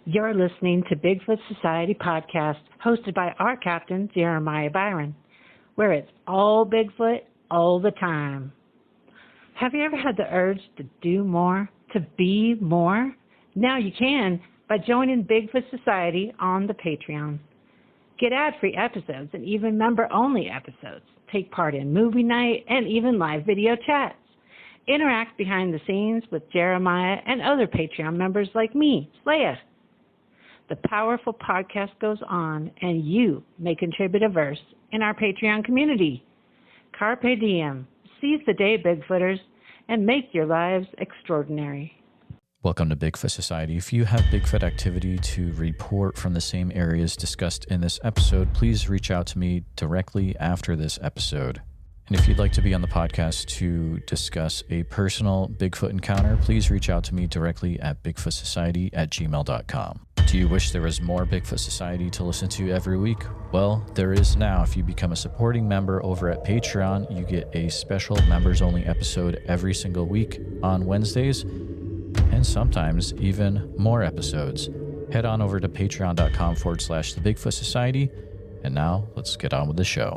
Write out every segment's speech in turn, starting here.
You're listening to Bigfoot Society podcast, hosted by our captain, Jeremiah Byron, where it's all Bigfoot all the time. Have you ever had the urge to do more, to be more? Now you can by joining Bigfoot Society on the Patreon. Get ad-free episodes and even member-only episodes. Take part in movie night and even live video chats. Interact behind the scenes with Jeremiah and other Patreon members like me, Leia. The powerful podcast goes on, and you may contribute a verse in our Patreon community. Carpe diem. Seize the day, Bigfooters, and make your lives extraordinary. Welcome to Bigfoot Society. If you have Bigfoot activity to report from the same areas discussed in this episode, please reach out to me directly after this episode. And if you'd like to be on the podcast to discuss a personal Bigfoot encounter, please reach out to me directly at bigfootsociety@gmail.com. Do you wish there was more Bigfoot Society to listen to every week? Well, there is now. If you become a supporting member over at Patreon, you get a special members-only episode every single week on Wednesdays, and sometimes even more episodes. Head on over to patreon.com/The Bigfoot Society. And now let's get on with the show.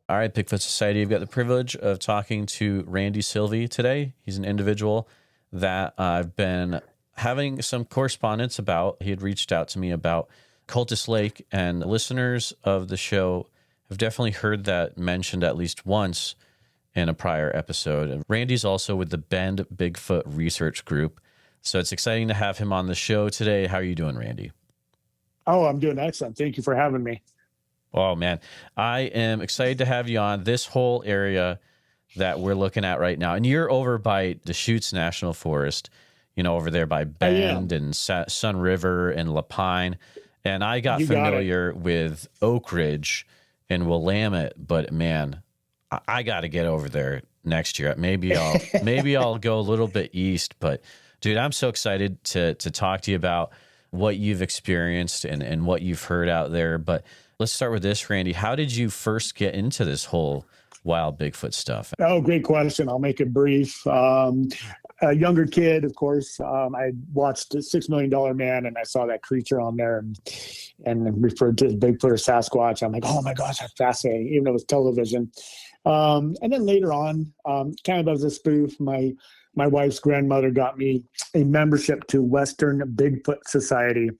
All right, Bigfoot Society, I've got the privilege of talking to Randy Silvey today. He's an individual that I've been having some correspondence about. He had reached out to me about Cultus Lake, and listeners of the show have definitely heard that mentioned at least once in a prior episode. And Randy's also with the Bend Bigfoot Research Group, so it's exciting to have him on the show today. How are you doing, Randy? Oh, I'm doing excellent. Thank you for having me. Oh, man. I am excited to have you on this whole area that we're looking at right now. And you're over by Deschutes National Forest, you know, over there by Bend and Sun River and Lapine. And I got familiar with Oak Ridge and Willamette, but man, I got to get over there next year. Maybe I'll go a little bit east, but dude, I'm so excited to talk to you about what you've experienced and what you've heard out there. But let's start with this, Randy. How did you first get into this whole wild Bigfoot stuff? Oh, great question. I'll make it brief. A younger kid, of course. I watched $6 Million Man, and I saw that creature on there and referred to as Bigfoot or Sasquatch. I'm like, oh my gosh, that's fascinating, even though it was television. And then later on, kind of as a spoof, my wife's grandmother got me a membership to Western Bigfoot Society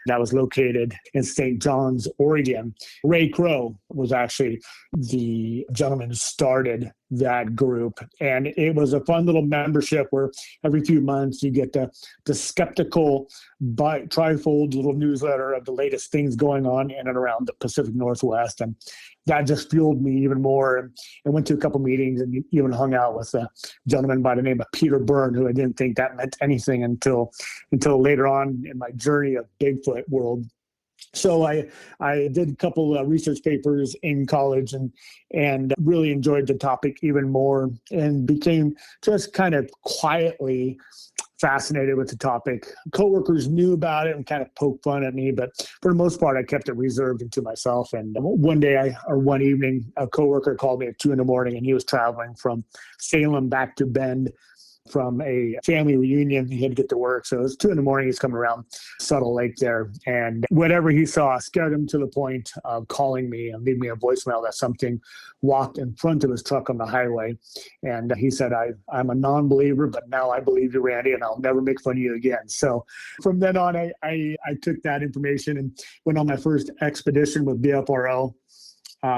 that was located in St. John's, Oregon. Ray Crow was actually the gentleman who started that group. And it was a fun little membership where every few months you get the skeptical but trifold little newsletter of the latest things going on in and around the Pacific Northwest. And that just fueled me even more. And I went to a couple meetings and even hung out with a gentleman by the name of Peter Byrne, who I didn't think that meant anything until later on in my journey of Bigfoot world. So I did a couple of research papers in college and really enjoyed the topic even more and became just kind of quietly fascinated with the topic. Coworkers knew about it and kind of poked fun at me, but for the most part, I kept it reserved to myself. And one evening, a coworker called me at 2 a.m, and he was traveling from Salem back to Bend from a family reunion. He had to get to work. So it was 2 a.m. He's coming around Subtle Lake there. And whatever he saw scared him to the point of calling me and leaving me a voicemail that something walked in front of his truck on the highway. And he said, I'm a non-believer, but now I believe you, Randy, and I'll never make fun of you again. So from then on, I took that information and went on my first expedition with BFRO.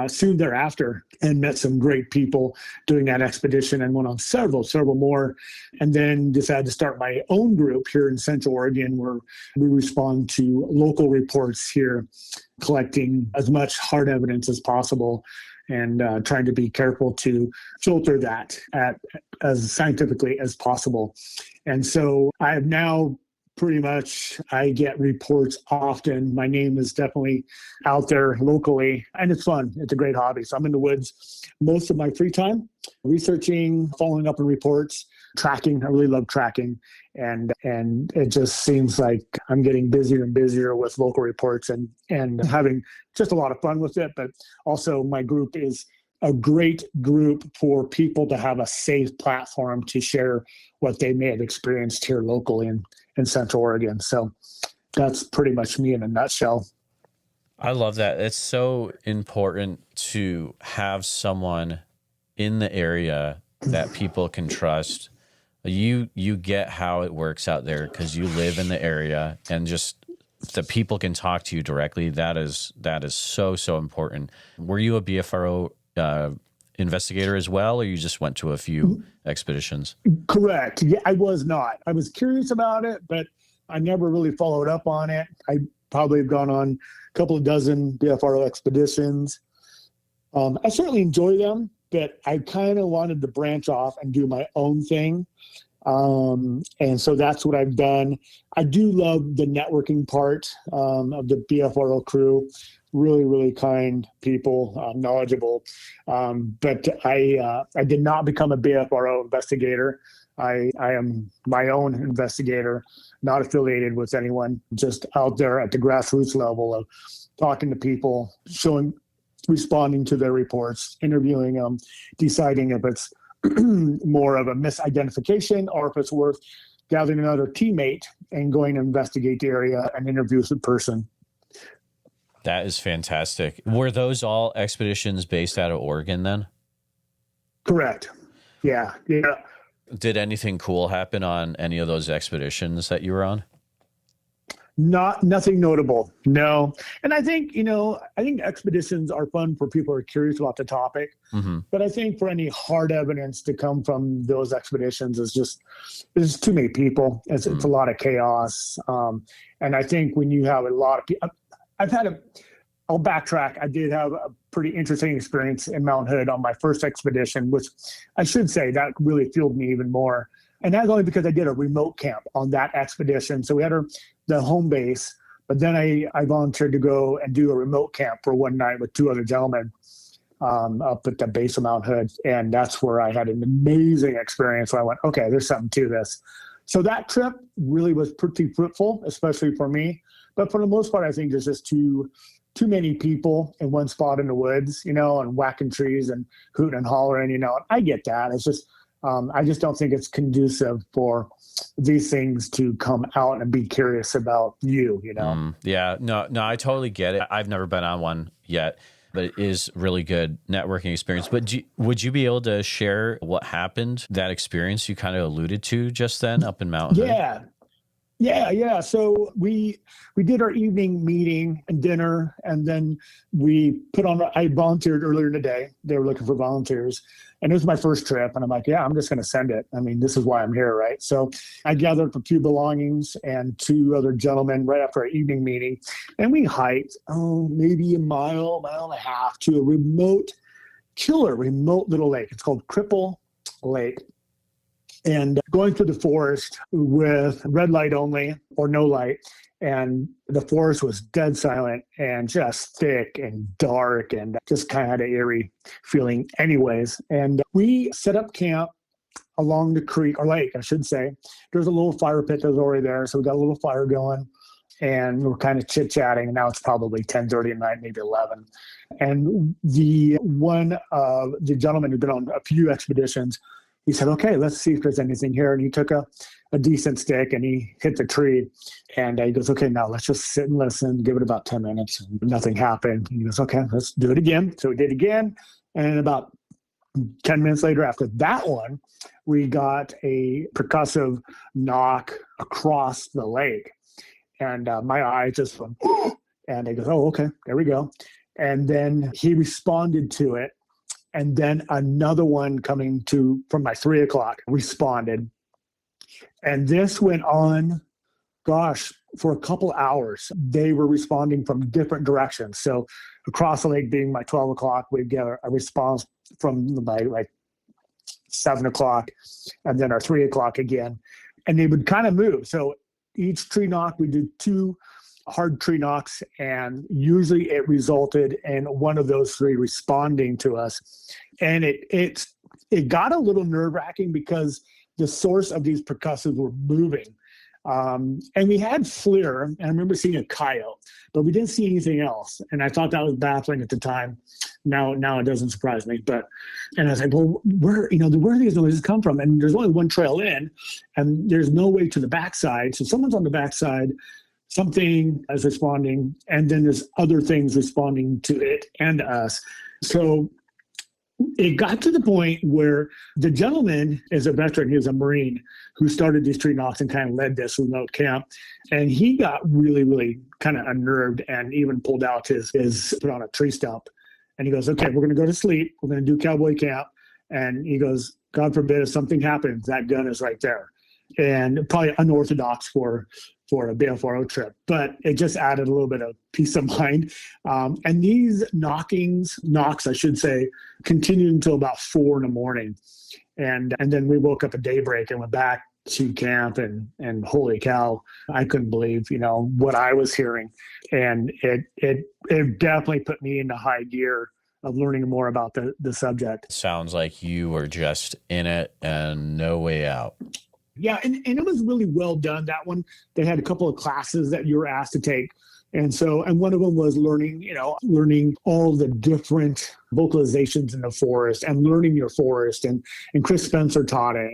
Soon thereafter, and met some great people doing that expedition and went on several more, and then decided to start my own group here in Central Oregon, where we respond to local reports here, collecting as much hard evidence as possible and trying to be careful to filter that as scientifically as possible. And so I have now pretty much, I get reports often. My name is definitely out there locally, and it's fun. It's a great hobby. So I'm in the woods most of my free time, researching, following up on reports, tracking. I really love tracking. And it just seems like I'm getting busier and busier with local reports and having just a lot of fun with it. But also my group is a great group for people to have a safe platform to share what they may have experienced here locally. And in Central Oregon. So that's pretty much me in a nutshell. I love that. It's so important to have someone in the area that people can trust. You get how it works out there because you live in the area, and just the people can talk to you directly. That is so important. Were you a BFRO investigator as well, or you just went to a few expeditions? Correct. Yeah, I was not. I was curious about it, but I never really followed up on it. I probably have gone on a couple of dozen BFRO expeditions. I certainly enjoy them, but I kind of wanted to branch off and do my own thing. And so that's what I've done. I do love the networking part of the BFRO crew. Really, really kind people, knowledgeable. But I did not become a BFRO investigator. I am my own investigator, not affiliated with anyone, just out there at the grassroots level of talking to people, responding to their reports, interviewing them, deciding if it's more of a misidentification or if it's worth gathering another teammate and going to investigate the area and interview the person. That is fantastic. Were those all expeditions based out of Oregon then? Correct. Yeah. Did anything cool happen on any of those expeditions that you were on? Nothing notable. No. And I think expeditions are fun for people who are curious about the topic. Mm-hmm. But I think for any hard evidence to come from those expeditions there's too many people. It's a lot of chaos. And I think when you have a lot of people, I'll backtrack. I did have a pretty interesting experience in Mount Hood on my first expedition, which I should say that really fueled me even more. And that's only because I did a remote camp on that expedition. So we had the home base, but then I volunteered to go and do a remote camp for one night with two other gentlemen up at the base of Mount Hood. And that's where I had an amazing experience where I went, okay, there's something to this. So that trip really was pretty fruitful, especially for me. But for the most part, I think there's just too many people in one spot in the woods, and whacking trees and hooting and hollering, I get that. It's just, I just don't think it's conducive for these things to come out and be curious about you. Yeah, no, I totally get it. I've never been on one yet, but it is really good networking experience. But would you be able to share what happened, that experience you kind of alluded to just then up in Mount Hood? Yeah. So we did our evening meeting and dinner, and then I volunteered earlier in the day. They were looking for volunteers, and it was my first trip. And I'm like, yeah, I'm just going to send it. I mean, this is why I'm here, right? So I gathered a few belongings and two other gentlemen right after our evening meeting, and we hiked, maybe a mile and a half to a remote little lake. It's called Cripple Lake. And going through the forest with red light only or no light. And the forest was dead silent and just thick and dark and just kind of had an eerie feeling anyways. And we set up camp along the creek, or lake, I should say. There's a little fire pit that was already there. So we got a little fire going and we were kind of chit-chatting. And now it's probably 10:30 at night, maybe 11. And the gentleman who'd been on a few expeditions, he said, okay, let's see if there's anything here. And he took a decent stick and he hit the tree. And he goes, okay, now let's just sit and listen, give it about 10 minutes. And nothing happened. And he goes, okay, let's do it again. So we did again. And about 10 minutes later after that one, we got a percussive knock across the lake. And my eye just went, and he goes, oh, okay, there we go. And then he responded to it. And then another one coming from my 3 o'clock responded. And this went on, for a couple hours. They were responding from different directions. So across the lake being my 12 o'clock, we'd get a response from my 7 o'clock, and then our 3 o'clock again. And they would kind of move. So each tree knock, we did 2 hard tree knocks, and usually it resulted in one of those 3 responding to us. And it got a little nerve-wracking because the source of these percussives were moving. And we had FLIR, and I remember seeing a coyote, but we didn't see anything else. And I thought that was baffling at the time. Now it doesn't surprise me. And I was like, well, where do these noises come from? And there's only one trail in, and there's no way to the backside. So someone's on the backside, something is responding, and then there's other things responding to it and us. So it got to the point where the gentleman is a veteran. He was a Marine who started these tree knocks and kind of led this remote camp. And he got really, really kind of unnerved and even pulled out put on a tree stump. And he goes, okay, we're going to go to sleep. We're going to do cowboy camp. And he goes, God forbid if something happens, that gun is right there. And probably unorthodox for a BFRO trip, but it just added a little bit of peace of mind. And these knocks, I should say, continued until about 4 a.m. And then we woke up at daybreak and went back to camp, and holy cow, I couldn't believe, what I was hearing. And it definitely put me into high gear of learning more about the subject. Sounds like you were just in it and no way out. Yeah, and it was really well done, that one. They had a couple of classes that you were asked to take. And one of them was learning all the different vocalizations in the forest and learning your forest. And Chris Spencer taught it.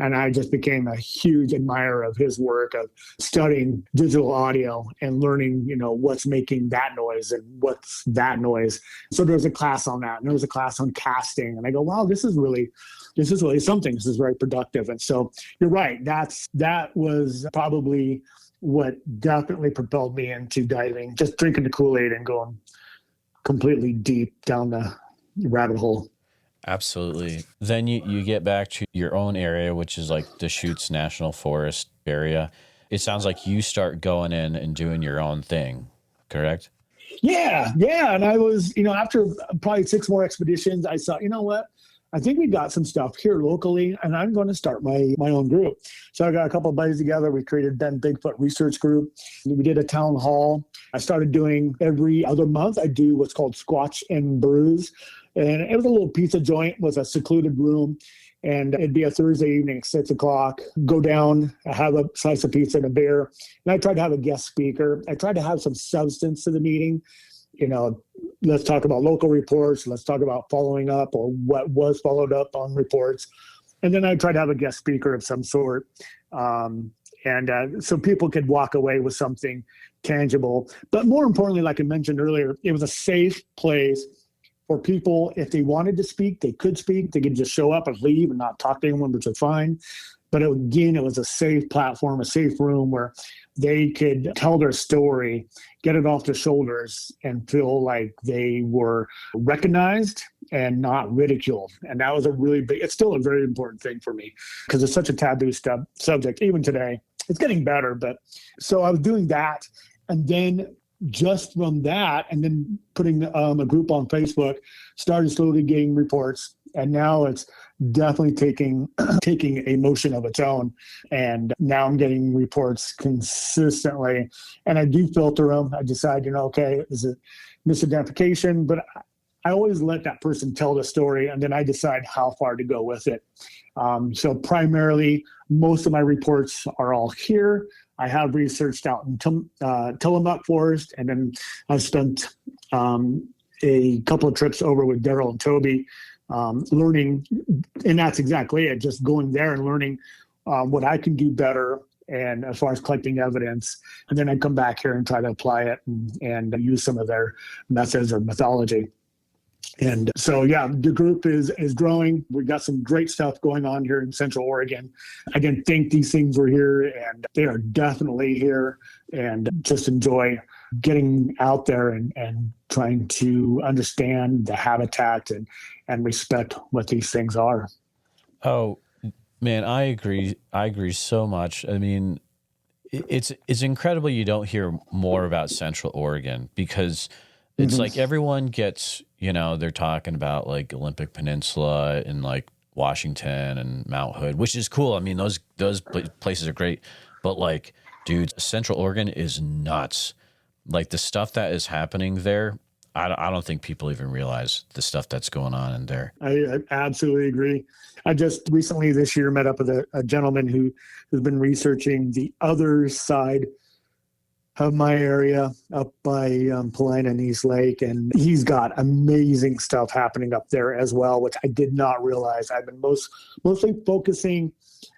And I just became a huge admirer of his work of studying digital audio and learning, what's making that noise and what's that noise. So there was a class on that, and there was a class on casting. And I go, wow, this is really something. This is very productive. And so you're right. That was probably what definitely propelled me into diving, just drinking the Kool-Aid and going completely deep down the rabbit hole. Absolutely. Then you get back to your own area, which is like Deschutes National Forest area. It sounds like you start going in and doing your own thing, correct? Yeah. And I was, after probably 6 more expeditions, I thought, you know what? I think we got some stuff here locally, and I'm going to start my own group. So I got a couple of buddies together. We created Ben Bigfoot Research Group. We did a town hall. I started doing every other month. I do what's called Squatch and Brews. And it was a little pizza joint with a secluded room. And it'd be a Thursday evening at 6 o'clock. Go down, have a slice of pizza and a beer. And I tried to have a guest speaker. I tried to have some substance to the meeting. Let's talk about local reports. Let's talk about following up or what was followed up on reports. And then I tried to have a guest speaker of some sort. So people could walk away with something tangible. But more importantly, like I mentioned earlier, it was a safe place for people. If they wanted to speak, they could speak. They could just show up and leave and not talk to anyone, which is fine. But it was a safe platform, a safe room where they could tell their story, get it off their shoulders, and feel like they were recognized and not ridiculed. And that was it's still a very important thing for me because it's such a taboo subject, even today. It's getting better. But so I was doing that. And then just from that, and then putting a group on Facebook, started slowly getting reports. And now it's definitely taking a motion of its own. And now I'm getting reports consistently. And I do filter them. I decide, okay, is it misidentification? But I always let that person tell the story, and then I decide how far to go with it. So primarily, most of my reports are all here. I have researched out in Tillamook Forest, and then I've spent a couple of trips over with Daryl and Toby, learning, and that's exactly it, just going there and learning what I can do better, and as far as collecting evidence, and then I come back here and try to apply it and use some of their methods or methodology. And so, yeah, the group is growing. We've got some great stuff going on here in Central Oregon. I didn't think these things were here, and they are definitely here, and just enjoy getting out there and trying to understand the habitat and respect what these things are. Oh, man, I agree. I agree so much. I mean, it's incredible you don't hear more about Central Oregon, because it's like everyone gets, they're talking about like Olympic Peninsula and like Washington and Mount Hood, which is cool. I mean, those places are great, but like, dude, Central Oregon is nuts. Like the stuff that is happening there, I don't think people even realize the stuff that's going on in there. I absolutely agree. I just recently this year met up with a gentleman who's been researching the other side of my area up by Paulina and East Lake. And he's got amazing stuff happening up there as well, which I did not realize. I've been mostly focusing.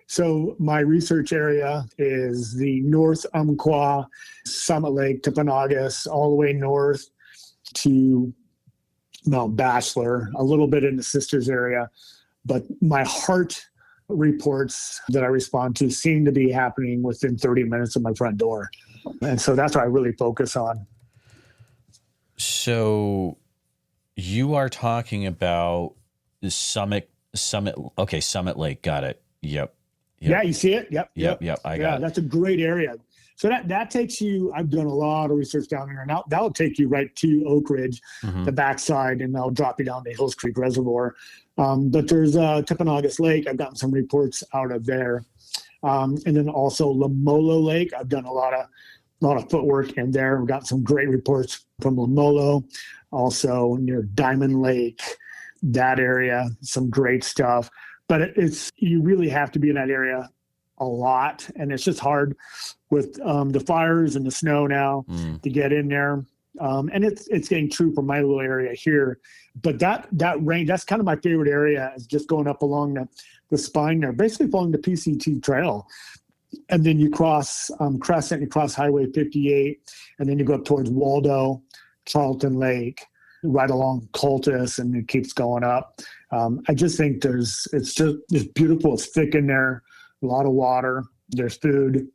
So my research area is the North Umpqua, Summit Lake, Timpanogos, all the way north to Mount Bachelor, a little bit in the Sisters area. But my heart reports that I respond to seem to be happening within 30 minutes of my front door. And so that's what I really focus on. So you are talking about the Summit. Okay. Summit Lake. Got it. Yep. Yeah. You see it? Yep. I got it. That's a great area. So that takes you, I've done a lot of research down there. Now that'll take you right to Oak Ridge, the backside, and that'll drop you down to Hills Creek Reservoir. But there's Timpanogos Lake. I've gotten some reports out of there. And then also Lamolo Lake. I've done a lot of footwork in there. We've got some great reports from Lamolo. Also near Diamond Lake, that area, some great stuff. But you really have to be in that area a lot, and it's just hard with the fires and the snow now to get in there. And it's getting true for my little area here. But that range, that's kind of my favorite area, is just going up along the spine there, basically following the PCT trail. And then you cross Crescent, you cross Highway 58, and then you go up towards Waldo, Charlton Lake, right along Cultus, and it keeps going up. I just think it's beautiful. It's thick in there, a lot of water. There's food,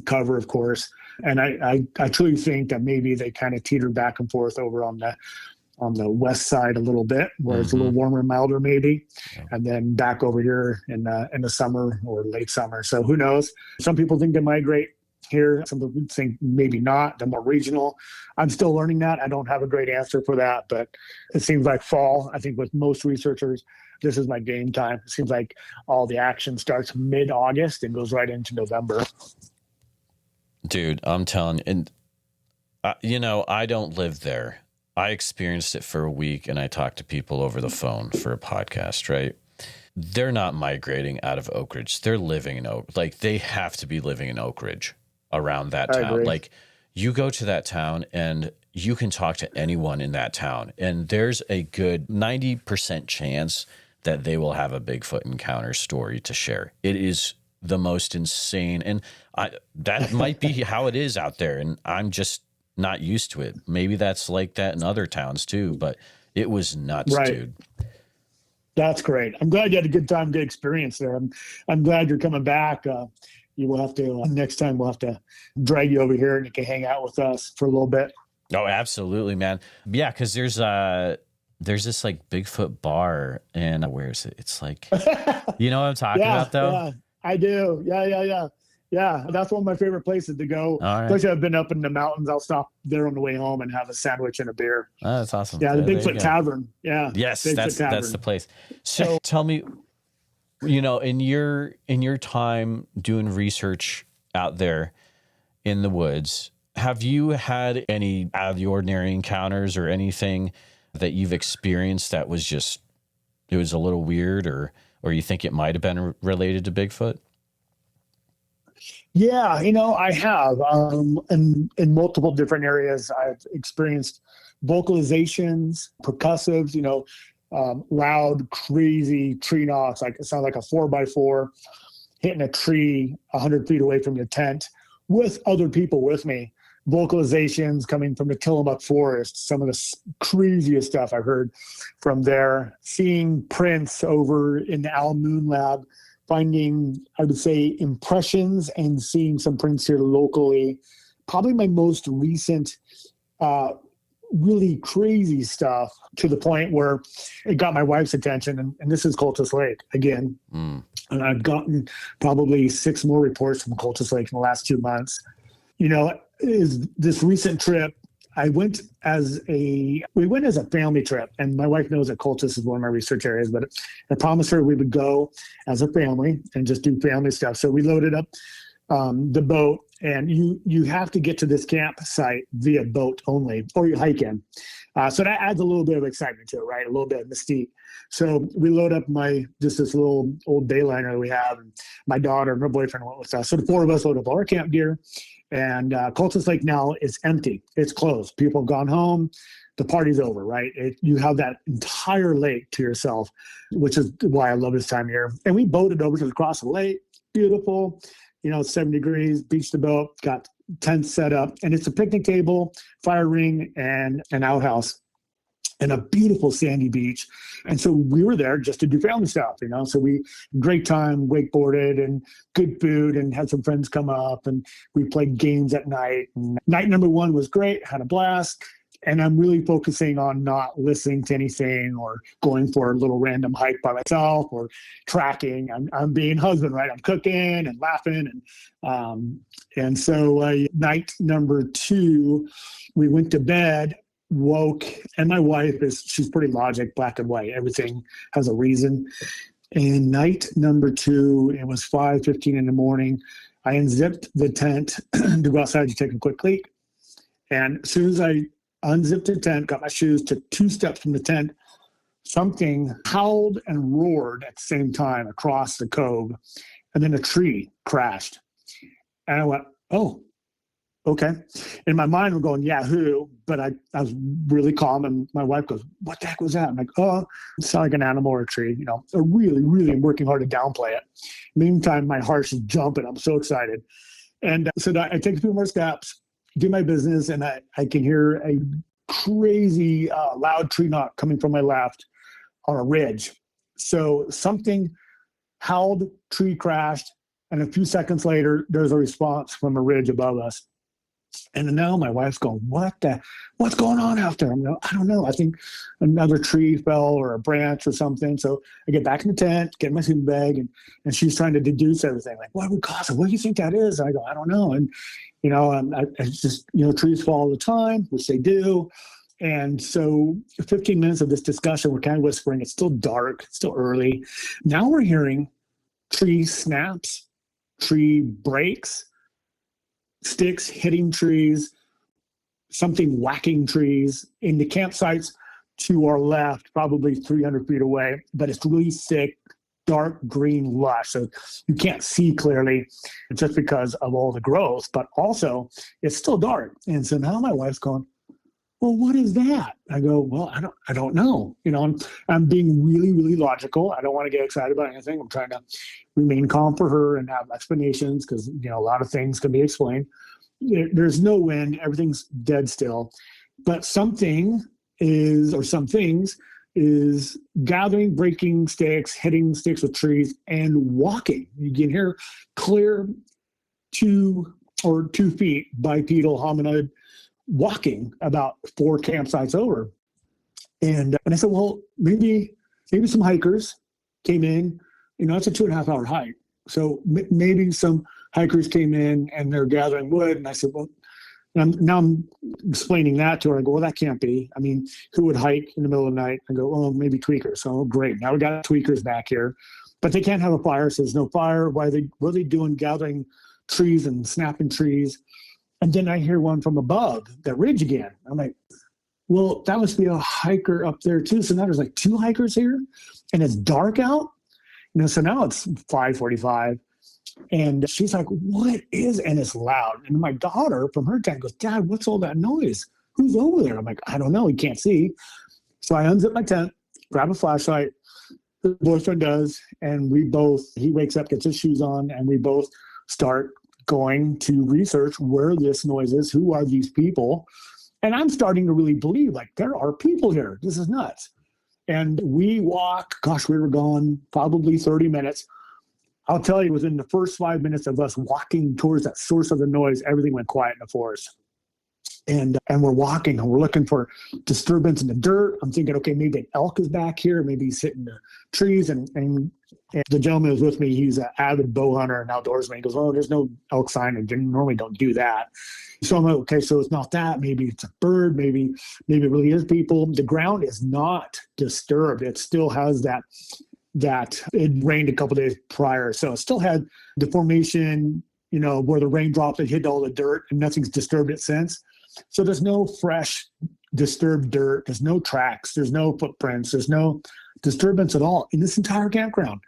cover, of course. And I truly think that maybe they kind of teeter back and forth over on the west side a little bit, where it's a little warmer, milder maybe, and then back over here in the summer or late summer. So who knows? Some people think they migrate here. Some people think maybe not. They're more regional. I'm still learning that. I don't have a great answer for that, but it seems like fall. I think with most researchers, this is my game time. It seems like all the action starts mid-August and goes right into November. Dude, I'm telling you, and I don't live there. I experienced it for a week, and I talked to people over the phone for a podcast, right? They're not migrating out of Oak Ridge. They're living in they have to be living in Oak Ridge around that town. Agree. Like, you go to that town and you can talk to anyone in that town, and there's a good 90% chance that they will have a Bigfoot encounter story to share. It is the most insane, and that might be how it is out there, and I'm just not used to it. Maybe that's like that in other towns too, but it was nuts, right, dude. That's great. I'm glad you had a good time, good experience there. I'm glad you're coming back. You will have to next time. We'll have to drag you over here, and you can hang out with us for a little bit. Oh, absolutely, man. Yeah, because there's this like Bigfoot bar, and where is it? It's like, you know what I'm talking about, though. Yeah, I do. Yeah. That's one of my favorite places to go. All right. Especially I've been up in the mountains. I'll stop there on the way home and have a sandwich and a beer. Oh, that's awesome. Yeah, the Bigfoot Tavern. Yeah. Yes, that's the place. So tell me, in your time doing research out there in the woods, have you had any out of the ordinary encounters or anything that you've experienced that was it was a little weird, or you think it might have been related to Bigfoot? Yeah, I have. In multiple different areas, I've experienced vocalizations, percussives, loud, crazy tree knocks. Like it sounds like a 4x4 hitting a tree 100 feet away from your tent with other people with me. Vocalizations coming from the Tillamook Forest, some of the craziest stuff I've heard from there. Seeing prints over in the Al Moon Lab, finding, I would say, impressions and seeing some prints here locally. Probably my most recent really crazy stuff, to the point where it got my wife's attention. And this is Cultus Lake again. And I've gotten probably 6 more reports from Cultus Lake in the last 2 months. Is this recent trip, we went as a family trip, and my wife knows that Cultus is one of my research areas, but I promised her we would go as a family and just do family stuff. So we loaded up the boat, and you have to get to this campsite via boat only, or you hike in. So that adds a little bit of excitement to it, right? A little bit of mystique. So we load up this little old Bayliner that we have, and my daughter and her boyfriend went with us. So the four of us load up all our camp gear, and Cultus Lake now is empty. It's closed. People have gone home. The party's over, right? You have that entire lake to yourself, which is why I love this time of year. And we boated over to across the lake. Beautiful, 7 degrees, beached the boat, got tents set up, and it's a picnic table, fire ring, and an outhouse, and a beautiful sandy beach. And so we were there just to do family stuff, So great time, wakeboarded, and good food, and had some friends come up, and we played games at night. And night number 1 was great, had a blast. And I'm really focusing on not listening to anything or going for a little random hike by myself or tracking. I'm being husband, right? I'm cooking and laughing. And so night number 2, we went to bed, woke, and my wife she's pretty logic, black and white. Everything has a reason. And night number 2, it was 5:15 in the morning. I unzipped the tent to go outside to take a quick leak. And as soon as I unzipped the tent, got my shoes, took 2 steps from the tent, something howled and roared at the same time across the cove, and then a tree crashed. And I went, oh, okay. In my mind, we're going, Yahoo! But I was really calm, and my wife goes, what the heck was that? I'm like, oh, it sounded like an animal or a tree. I really, really am working hard to downplay it. Meantime, my heart's just jumping. I'm so excited. And so I take a few more steps, do my business, and I can hear a crazy loud tree knock coming from my left on a ridge. So something howled, tree crashed, and a few seconds later, there's a response from a ridge above us. And now my wife's going, what's going on out there? I don't know. I think another tree fell or a branch or something. So I get back in the tent, get my sleeping bag, and she's trying to deduce everything. Like, what would cause it? What do you think that is? And I go, I don't know. And, I just, trees fall all the time, which they do. And so 15 minutes of this discussion, we're kind of whispering. It's still dark. It's still early. Now we're hearing tree snaps, tree breaks, sticks hitting trees, something whacking trees in the campsites to our left, probably 300 feet away, but it's really thick, dark green lush. So you can't see clearly just because of all the growth, but also it's still dark. And so now my wife's going, well, what is that? I go, well, I don't know. I'm being really, really logical. I don't want to get excited about anything. I'm trying to remain calm for her and have explanations because, a lot of things can be explained. There's no wind. Everything's dead still. But some things is gathering, breaking sticks, hitting sticks with trees, and walking. You can hear clear 2 feet bipedal hominid walking about 4 campsites over. And I said, well, maybe some hikers came in, it's a 2.5 hour hike. So maybe some hikers came in and they're gathering wood. And I said, well, now I'm explaining that to her. I go, well, that can't be. I mean, who would hike in the middle of the night? I go, oh, maybe tweakers. So great. Now we got tweakers back here, but they can't have a fire. So there's no fire. What are they doing gathering trees and snapping trees? And then I hear one from above, that ridge again. I'm like, well, that must be a hiker up there too. So now there's like 2 hikers here and it's dark out. So now it's 5:45 and she's like, what is, and it's loud. And my daughter from her tent goes, Dad, what's all that noise? Who's over there? I'm like, I don't know. He can't see. So I unzip my tent, grab a flashlight. The boyfriend does. And he wakes up, gets his shoes on, and we both start going to research where this noise is. Who are these people? And I'm starting to really believe, like, there are people here. This is nuts. And we walk, we were gone probably 30 minutes. I'll tell you, within the first 5 minutes of us walking towards that source of the noise, everything went quiet in the forest. And we're walking and we're looking for disturbance in the dirt. I'm thinking, okay, maybe an elk is back here. Maybe he's sitting in the trees. And the gentleman who was with me, he's an avid bow hunter and outdoorsman. He goes, oh, there's no elk sign. And normally don't do that. So I'm like, okay, so it's not that. Maybe it's a bird. Maybe it really is people. The ground is not disturbed. It still has that it rained a couple days prior. So it still had the formation where the raindrops had hit all the dirt and nothing's disturbed it since. So there's no fresh disturbed dirt. There's no tracks. There's no footprints. There's no disturbance at all in this entire campground.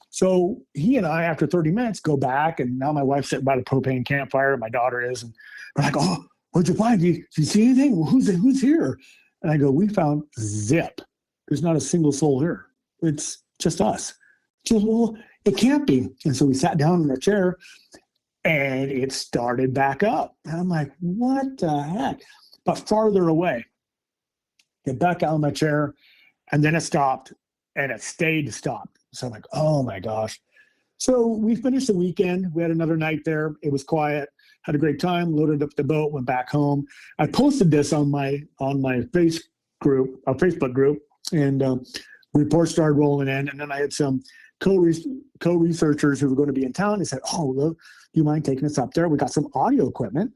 So he and I, after 30 minutes, go back, and now my wife's sitting by the propane campfire, and my daughter is, and we're like, "Oh, what'd you find? Did you see anything? Well, who's here?" And I go, "We found zip. There's not a single soul here. It's just us." She goes, "Well, it can't be." And so we sat down in our chair, and it started back up. And I'm like, "What the heck?" But farther away. Get back out of my chair, and then it stopped, and it stayed stopped. So I'm like, "Oh my gosh." So we finished the weekend. We had another night there. It was quiet. Had a great time. Loaded up the boat. Went back home. I posted this on my Facebook group, and reports started rolling in. And then I had some co-researchers who were going to be in town. They said, "Oh, look, do you mind taking us up there? We got some audio equipment,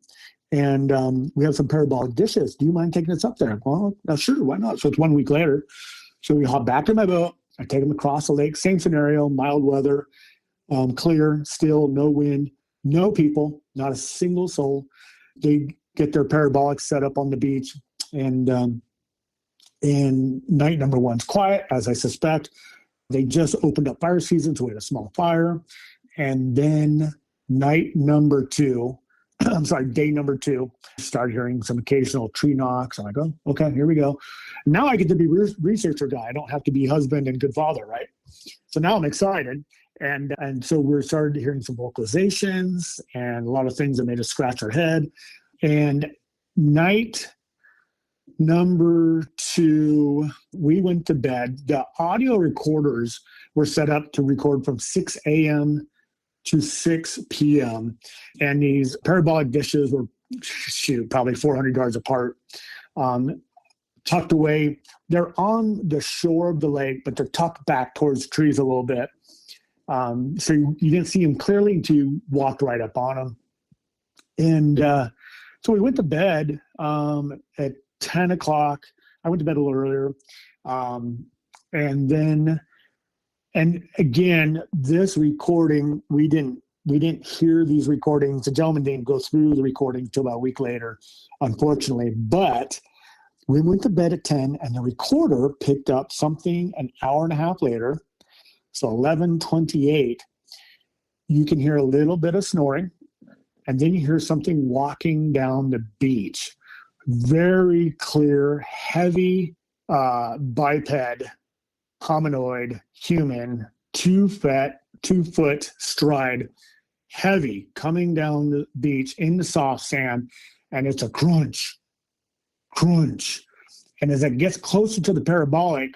and we have some parabolic dishes. Do you mind taking us up there?" Well, sure, why not? So it's 1 week later. So we hop back to my boat. I take them across the lake. Same scenario, mild weather, clear, still, no wind, no people, not a single soul. They get their parabolics set up on the beach, and night number one's quiet, as I suspect. They just opened up fire season, so we had a small fire. And then day number two, started hearing some occasional tree knocks. I'm like, "Oh, okay, here we go." Now I get to be researcher guy. I don't have to be husband and good father, right? So now I'm excited. And so we started hearing some vocalizations and a lot of things that made us scratch our head. And night number two, we went to bed. The audio recorders were set up to record from 6 a.m. to 6 p.m. And these parabolic dishes were, probably 400 yards apart, tucked away. They're on the shore of the lake, but they're tucked back towards trees a little bit. So you didn't see them clearly until you walked right up on them. And so we went to bed at 10 o'clock. I went to bed a little earlier. And again, this recording, we didn't hear these recordings. The gentleman didn't go through the recording until about a week later, unfortunately. But we went to bed at 10, and the recorder picked up something an hour and a half later. So 11:28, you can hear a little bit of snoring, and then you hear something walking down the beach. Very clear, heavy biped, hominoid, human, 2 foot stride, heavy, coming down the beach in the soft sand, and it's a crunch. And as it gets closer to the parabolic,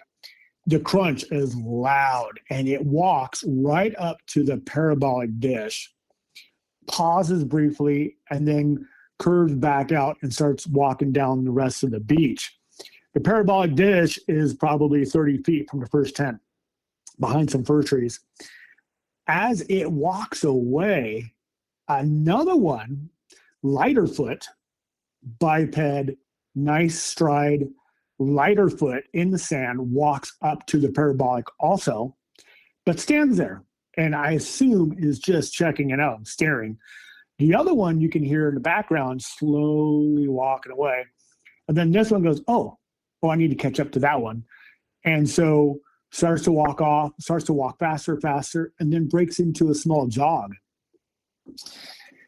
the crunch is loud, and it walks right up to the parabolic dish, pauses briefly, and then curves back out and starts walking down the rest of the beach. The parabolic dish is probably 30 feet from the first tent, behind some fir trees. As it walks away, another one, lighter foot, biped, nice stride, lighter foot in the sand, walks up to the parabolic also, but stands there, and I assume is just checking it out and staring. The other one you can hear in the background slowly walking away. And then this one goes, oh, I need to catch up to that one. And so starts to walk faster, and then breaks into a small jog.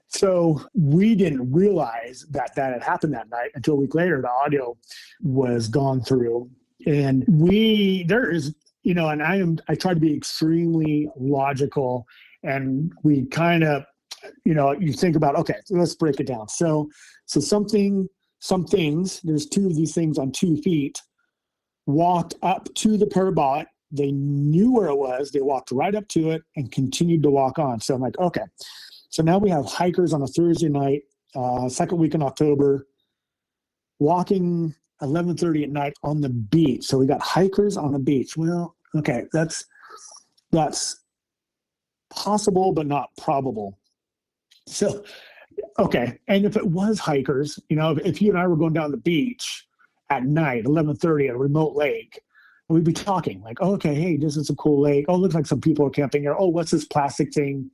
So we didn't realize that had happened that night until a week later. The audio was gone through, and I try to be extremely logical, and we kind of, you think about, okay, so let's break it down. So some things, there's two of these things on 2 feet, walked up to the parabolic. They knew where it was. They walked right up to it and continued to walk on. So I'm like, okay. So now we have hikers on a Thursday night, second week in October, walking 11:30 at night on the beach. So we got hikers on the beach. Well, okay, that's possible, but not probable. So, okay. And if it was hikers, if you and I were going down the beach at night, 11:30 at a remote lake, we'd be talking like, oh, okay, hey, this is a cool lake. Oh, it looks like some people are camping here. Oh, what's this plastic thing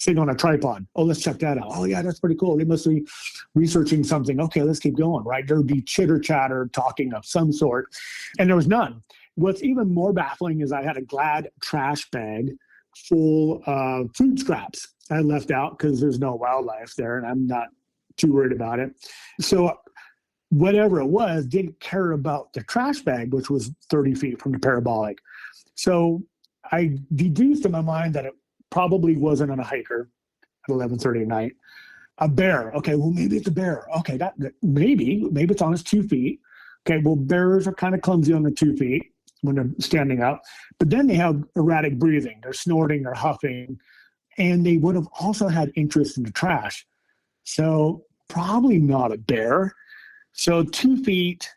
sitting on a tripod. Oh, let's check that out. Oh, yeah, that's pretty cool. They must be researching something. Okay, let's keep going, right? There would be chitter chatter, talking of some sort, and there was none. What's even more baffling is I had a Glad trash bag full of food scraps I left out because there's no wildlife there, and I'm not too worried about it. So whatever it was, didn't care about the trash bag, which was 30 feet from the parabolic. So I deduced in my mind that it probably wasn't on a hiker at 11:30 at night. A bear. Okay, well, maybe it's a bear. Okay, that maybe it's on its 2 feet. Okay, well, bears are kind of clumsy on the 2 feet when they're standing up, but then they have erratic breathing. They're snorting, they're huffing, and they would have also had interest in the trash. So probably not a bear. So 2 feet,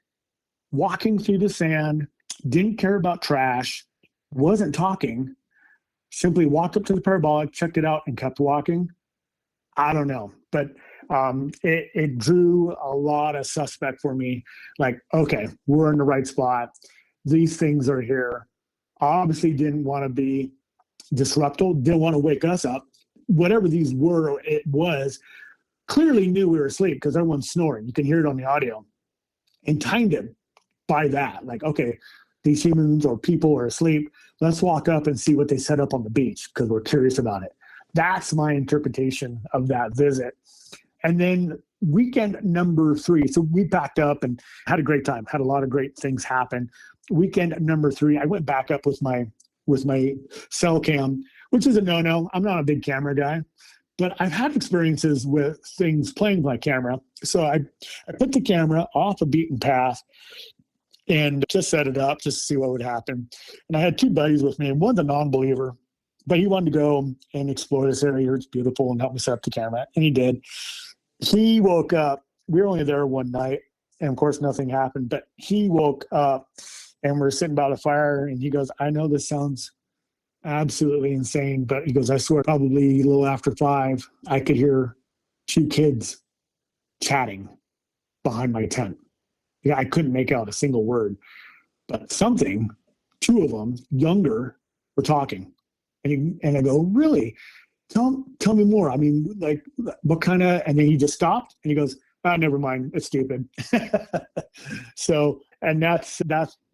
walking through the sand, didn't care about trash, wasn't talking, simply walked up to the parabolic, checked it out, and kept walking. I don't know, but it drew a lot of suspect for me. Like, okay, we're in the right spot. These things are here. Obviously didn't want to be disruptive, didn't want to wake us up. Whatever these were, it was, clearly knew we were asleep because everyone's snoring. You can hear it on the audio. And timed it by that. Like, okay, these humans or people are asleep. Let's walk up and see what they set up on the beach because we're curious about it. That's my interpretation of that visit. And then weekend number 3. So we packed up and had a great time, had a lot of great things happen. Weekend number 3, I went back up with my cell cam, which is a no-no. I'm not a big camera guy, but I've had experiences with things playing with my camera. So I put the camera off a beaten path and just set it up just to see what would happen. And I had 2 buddies with me, and one's a non-believer, but he wanted to go and explore this area. It's beautiful, and help me set up the camera, and he did. He woke up. We were only there one night, and of course nothing happened, but he woke up and we're sitting by the fire, and he goes, I know this sounds absolutely insane, but he goes, I swear probably a little after 5, I could hear 2 kids chatting behind my tent. Yeah, I couldn't make out a single word, but something, 2 of them, younger, were talking. And I go, really? Tell me more. I mean, like, what kind of, and then he just stopped and he goes, never mind. It's stupid. So, and that's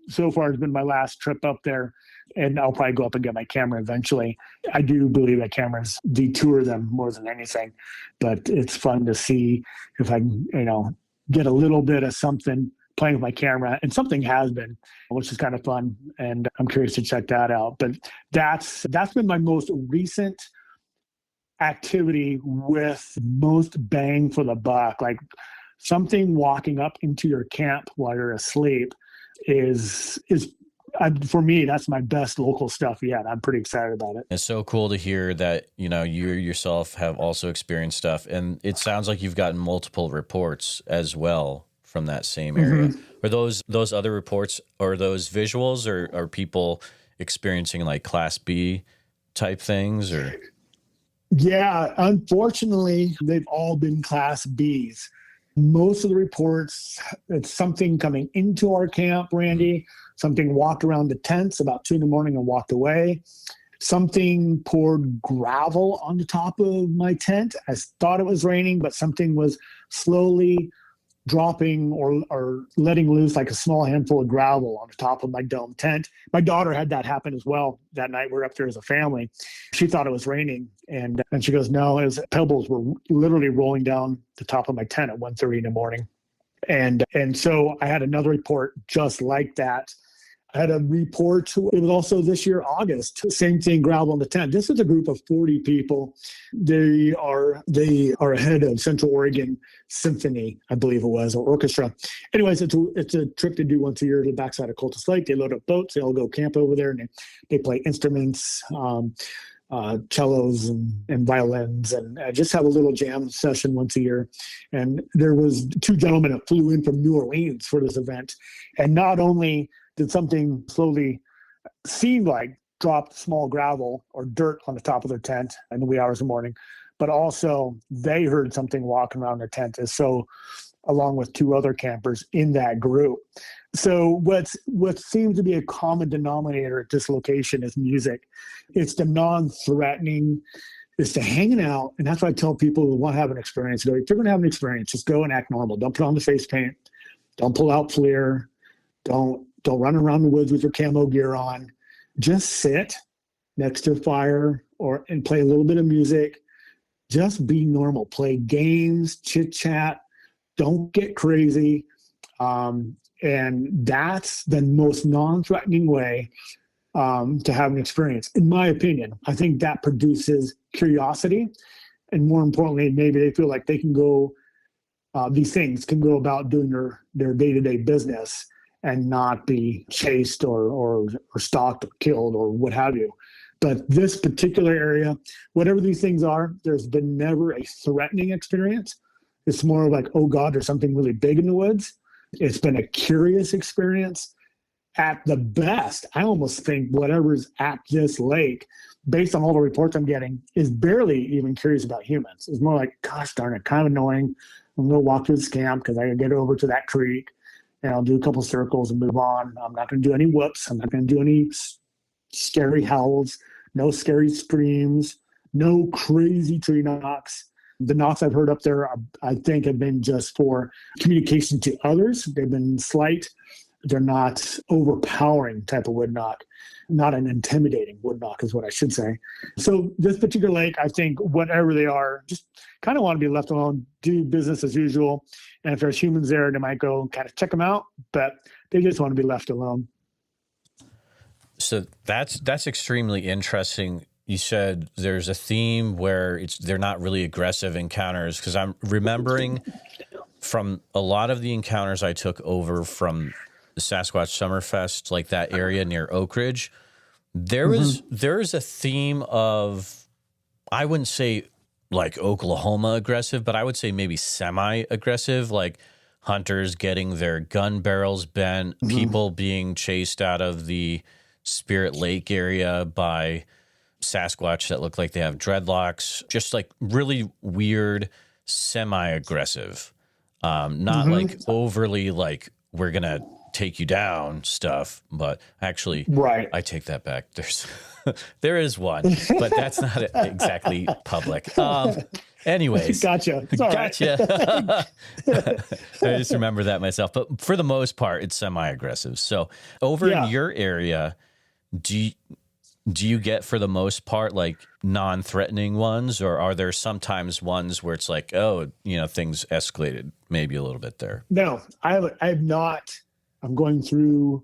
so far has been my last trip up there. And I'll probably go up and get my camera eventually. I do believe that cameras detour them more than anything, but it's fun to see if I can, get a little bit of something playing with my camera, and something has been, which is kind of fun. And I'm curious to check that out. But that's been my most recent activity with most bang for the buck. Like, something walking up into your camp while you're asleep is for me, that's my best local stuff yet. I'm pretty excited about it. It's so cool to hear that, you yourself have also experienced stuff. And it sounds like you've gotten multiple reports as well from that same area. Mm-hmm. Are those other reports, or those visuals, or are people experiencing like Class B type things, or? Yeah, unfortunately, they've all been Class Bs. Most of the reports, it's something coming into our camp, Randy. Something walked around the tents about 2 a.m. and walked away. Something poured gravel on the top of my tent. I thought it was raining, but something was slowly dropping or letting loose like a small handful of gravel on the top of my dome tent. My daughter had that happen as well that night. We're up there as a family. She thought it was raining, and she goes, no, it was pebbles were literally rolling down the top of my tent at 1:30 a.m. And so I had another report just like that. I had a report, it was also this year, August, same thing, gravel on the tent. This is a group of 40 people. They are ahead of Central Oregon Symphony, I believe it was, or orchestra. Anyways, it's a trip they do once a year to the backside of Cultus Lake. They load up boats, they all go camp over there, and they play instruments, cellos and violins, and just have a little jam session once a year. And there was 2 gentlemen that flew in from New Orleans for this event. And not only did something slowly seem like dropped small gravel or dirt on the top of their tent in the wee hours of the morning, but also they heard something walking around their tent, so along with 2 other campers in that group. So what seems to be a common denominator at this location is music. It's the non-threatening, is to hanging out. And that's why I tell people who want to have an experience, go, if you're going to have an experience, just go and act normal. Don't put on the face paint. Don't pull out FLIR. Don't run around the woods with your camo gear on. Just sit next to a fire and play a little bit of music. Just be normal. Play games, chit chat. Don't get crazy. And that's the most non-threatening way to have an experience, in my opinion. I think that produces curiosity. And more importantly, maybe they feel like they can go, these things can go about doing their day-to-day business and not be chased or stalked or killed or what have you. But this particular area, whatever these things are, there's been never a threatening experience. It's more like, oh God, there's something really big in the woods. It's been a curious experience. At the best, I almost think whatever's at this lake, based on all the reports I'm getting, is barely even curious about humans. It's more like, gosh darn it, kind of annoying. I'm going to walk through this camp because I can get over to that creek and I'll do a couple circles and move on. I'm not going to do any whoops. I'm not going to do any scary howls, no scary screams, no crazy tree knocks. The knocks I've heard up there, I think, have been just for communication to others. They've been slight. They're not overpowering type of wood knock, not an intimidating wood knock is what I should say. So this particular lake, I think whatever they are, just kind of want to be left alone, do business as usual. And if there's humans there, they might go kind of check them out, but they just want to be left alone. So that's extremely interesting. You said there's a theme where they're not really aggressive encounters, because I'm remembering from a lot of the encounters I took over from the Sasquatch Summerfest, like that area near Oak Ridge, there is a theme of, I wouldn't say like Oklahoma aggressive, but I would say maybe semi-aggressive, like hunters getting their gun barrels bent, people being chased out of the Spirit Lake area by Sasquatch that look like they have dreadlocks, just like really weird, semi-aggressive, not like overly like we're going to take you down stuff, but actually, right. I take that back. There is one, but that's not exactly public. Anyways. Gotcha. Gotcha. I just remember that myself, but for the most part, it's semi-aggressive. So over in your area, do you get, for the most part, like non-threatening ones, or are there sometimes ones where it's like, oh, things escalated maybe a little bit there? No, I have not. I'm going through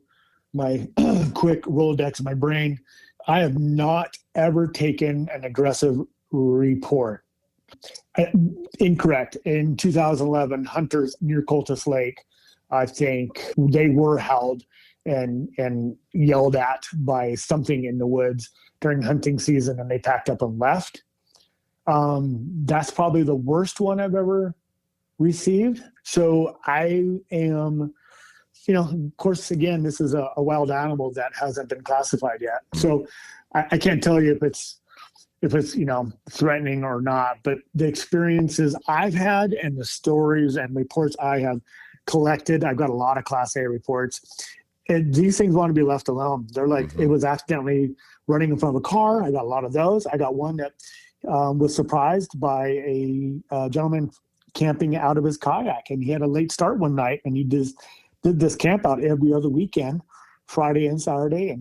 my quick Rolodex in my brain. I have not ever taken an aggressive report. Incorrect. In 2011, hunters near Cultus Lake, I think they were howled and yelled at by something in the woods during hunting season, and they packed up and left. That's probably the worst one I've ever received. So I am, of course, again, this is a wild animal that hasn't been classified yet. So I can't tell you if it's threatening or not, but the experiences I've had and the stories and reports I have collected, I've got a lot of Class A reports. And these things want to be left alone. They're like, it was accidentally running in front of a car. I got a lot of those. I got one that was surprised by a gentleman camping out of his kayak, and he had a late start one night, and he did this camp out every other weekend, Friday and Saturday.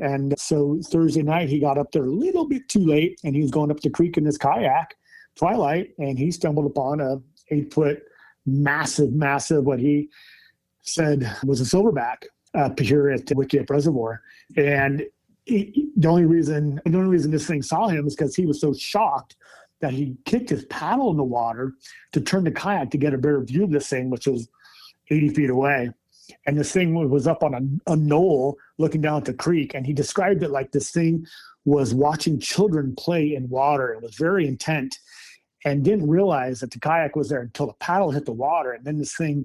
And so Thursday night, he got up there a little bit too late, and he was going up the creek in his kayak, twilight, and he stumbled upon a 8-foot, massive, what he said was a silverback up here at the Wickiup Reservoir. And the only reason this thing saw him is because he was so shocked that he kicked his paddle in the water to turn the kayak to get a better view of this thing, which was 80 feet away. And this thing was up on a knoll looking down at the creek. And he described it like this thing was watching children play in water. It was very intent, and didn't realize that the kayak was there until the paddle hit the water. And then this thing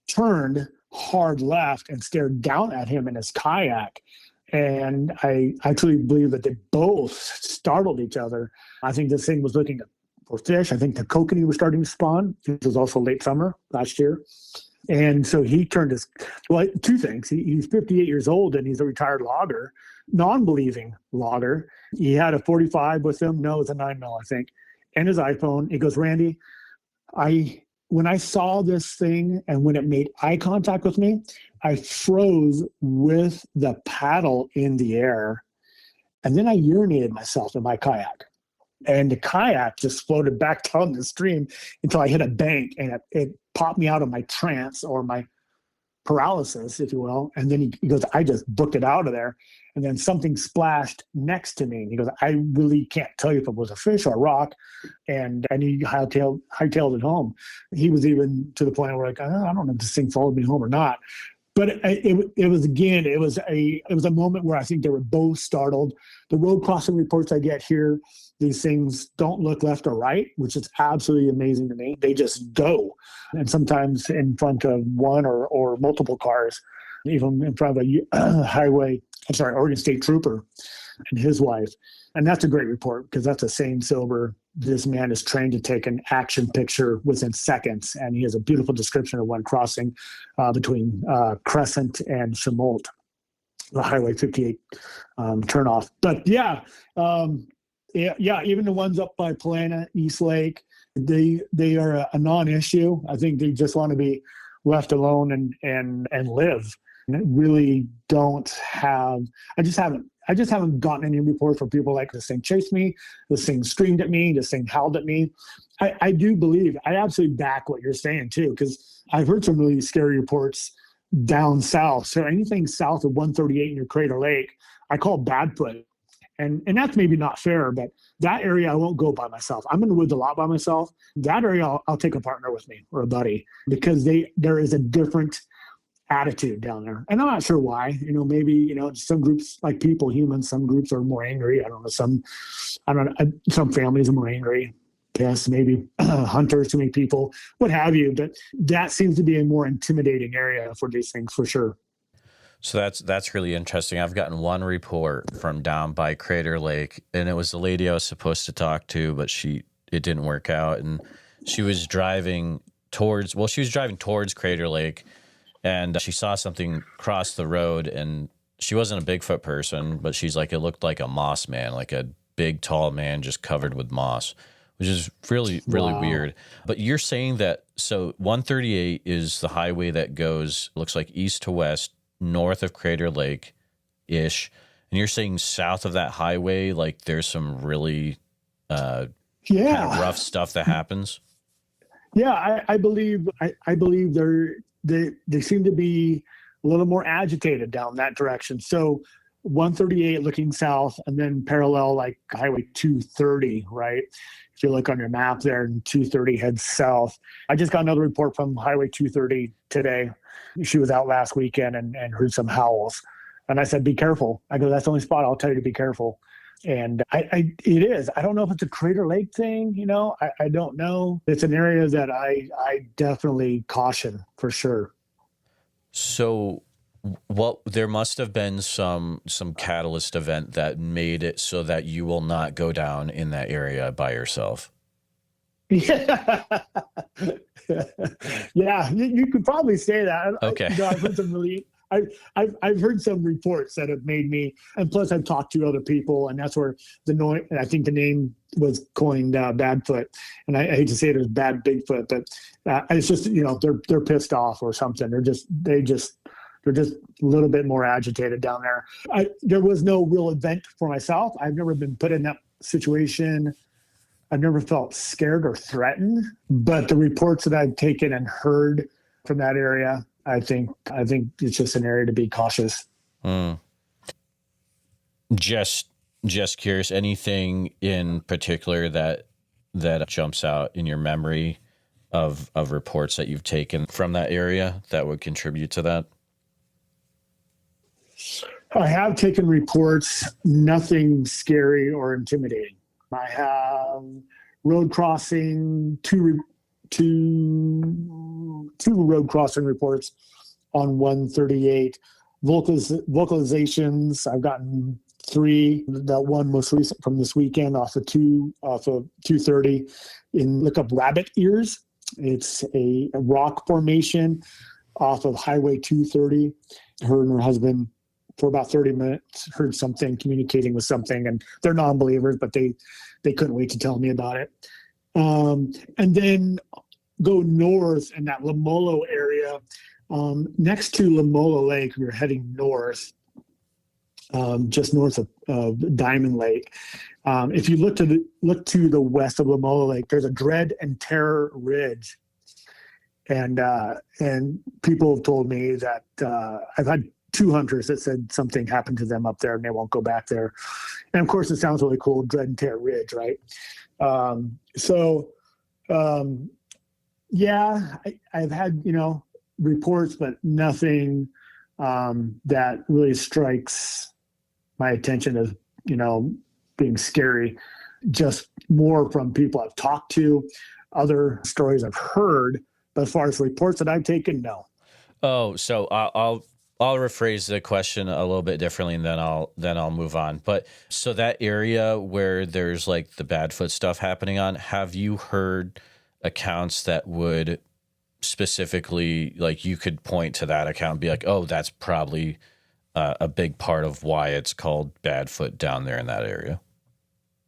turned hard left and stared down at him in his kayak. And I actually believe that they both startled each other. I think this thing was looking for fish. I think the kokanee was starting to spawn. It was also late summer last year. And so he turned two things. He's 58 years old, and he's a retired logger. non-believing logger. He had a 45 with him. No, it's a 9mm, I think, and his iPhone. He goes, Randy, when I saw this thing and when it made eye contact with me, I froze with the paddle in the air. And then I urinated myself in my kayak. And the kayak just floated back down the stream until I hit a bank, and it popped me out of my trance or my paralysis, if you will. And then he goes, I just booked it out of there. And then something splashed next to me. And he goes, I really can't tell you if it was a fish or a rock. And he hightailed it home. He was even to the point where, like, I don't know if this thing followed me home or not. But it was a moment where I think they were both startled. The road crossing reports I get here, these things don't look left or right, which is absolutely amazing to me. They just go, and sometimes in front of one or multiple cars, even in front of a Oregon State Trooper and his wife. And that's a great report, because that's the same silver. This man is trained to take an action picture within seconds. And he has a beautiful description of one crossing between Crescent and Chemolt, the Highway 58 turnoff. But yeah, even the ones up by Palana, East Lake, they are a non-issue. I think they just want to be left alone and live. And really don't have, I just haven't gotten any reports from people like, this thing chased me, this thing screamed at me, this thing howled at me. I do believe, I absolutely back what you're saying too, because I've heard some really scary reports down south. So anything south of 138 in your Crater Lake, I call Badfoot. And that's maybe not fair, but that area I won't go by myself. I'm in the woods a lot by myself. That area I'll take a partner with me or a buddy, because there is a different attitude down there. And I'm not sure why. Maybe, some groups, like people, humans, some groups are more angry. I don't know. Some families are more angry. Yes, maybe hunters, too many people, what have you. But that seems to be a more intimidating area for these things, for sure. So that's really interesting. I've gotten one report from down by Crater Lake, and it was the lady I was supposed to talk to, but it didn't work out. And she was driving towards Crater Lake, and she saw something cross the road, and she wasn't a Bigfoot person, but she's like, it looked like a moss man, like a big, tall man just covered with moss, which is really, really weird. But you're saying that, so 138 is the highway that goes, looks like east to west, north of Crater Lake-ish. And you're saying south of that highway, like there's some really kind of rough stuff that happens? Yeah, I believe they seem to be a little more agitated down that direction. So 138 looking south, and then parallel like Highway 230, right? If you look on your map there, and 230 heads south. I just got another report from Highway 230 today. She was out last weekend and heard some howls. And I said, be careful. I go, that's the only spot I'll tell you to be careful. And it is. I don't know if it's a Crater Lake thing, I don't know. It's an area that I definitely caution for sure. So there must have been some catalyst event that made it so that you will not go down in that area by yourself. Yeah. Yeah, you could probably say that. Okay. I've heard some really I've heard some reports that have made me, and plus I've talked to other people, and that's where I think the name was coined, Badfoot. And I hate to say it as bad Bigfoot, but it's just, they're pissed off or something. They're just a little bit more agitated down there. There was no real event for myself. I've never been put in that situation. I've never felt scared or threatened, but the reports that I've taken and heard from that area, I think it's just an area to be cautious. Just curious, anything in particular that jumps out in your memory of reports that you've taken from that area that would contribute to that? I have taken reports, nothing scary or intimidating. I have road crossing, two road crossing reports on 138. Vocalizations, I've gotten 3. That one most recent from this weekend off of 230. Look up Rabbit Ears. It's a rock formation off of Highway 230. Her and her husband for about 30 minutes, heard something, communicating with something, and they're non-believers, but they couldn't wait to tell me about it. And then go north in that Lamolo area, next to Lamolo Lake. We were heading north, just north of Diamond Lake. If you look to the west of Lamolo Lake, there's a Dread and Terror Ridge, and people have told me that I've had 2 hunters that said something happened to them up there and they won't go back there. And of course, it sounds really cool, Dread and Terror Ridge, right? Yeah, I've had, reports, but nothing that really strikes my attention as, being scary. Just more from people I've talked to, other stories I've heard. But as far as reports that I've taken, no. Oh, so I'll rephrase the question a little bit differently, and then I'll move on. But so that area where there's like the Badfoot stuff happening on, have you heard accounts that would specifically, like, you could point to that account and be like, oh, that's probably a big part of why it's called Badfoot down there in that area?